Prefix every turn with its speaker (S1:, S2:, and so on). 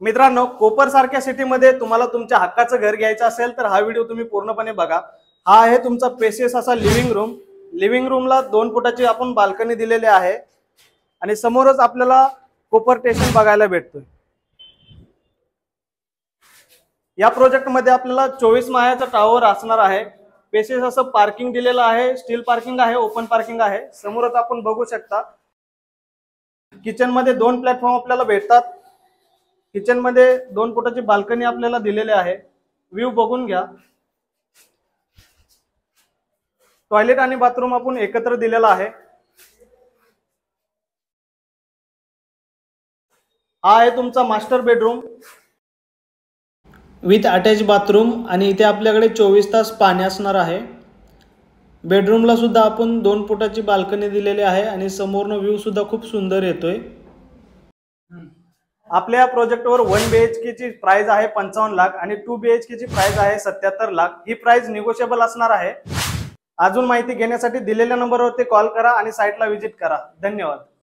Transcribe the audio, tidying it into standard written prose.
S1: मित्रांनो, कोपर सारख्या सिटीमध्ये तुम्हाला तुमच्या हक्काचं घर घ्यायचं असेल तर हा व्हिडिओ तुम्ही पूर्णपणे बघा। हा आहे तुमचा स्पेसियस असा लिव्हिंग रूम। लिव्हिंग रूमला 2 फुटाची आपण बाल्कनी दिलेली आहे आणि समोरच आपल्याला कोपर स्टेशन बघायला भेटतोय। या प्रोजेक्ट मध्ये आपल्याला 24 माळ्याचा टावर असणार आहे। स्पेसियस असं पार्किंग दिलेलं आहे, स्टील पार्किंग आहे, ओपन पार्किंग आहे। समोरच आपण बघू शकता किचन मध्ये 2 प्लॅटफॉर्म आपल्याला भेटतात। किचन मध्ये 2 फुटाची बाल्कनी आपल्याला दिलेली आहे। व्ह्यू बघून घ्या। टॉयलेट आणि बाथरूम आपण एकत्र दिलेला आहे। हा आहे तुमचा master bedroom with attach bathroom आणि इथे आपल्याकडे 24 तास पाणी असणार आहे। बेडरूमला सुद्धा आपण 2 फुटाची बाल्कनी दिलेली आहे आणि समोरनं व्ह्यू सुद्धा खूप सुंदर येतोय। आपल्या प्रोजेक्टवर 1 BHK ची प्राइस आहे 55 लाख आणि 2 BHK ची प्राइस आहे 77 लाख। ही प्राइस निगोशिएबल असणार आहे। अजून माहिती घेण्यासाठी दिलेल्या नंबरवरती कॉल करा आणि साइटला व्हिजिट करा। धन्यवाद।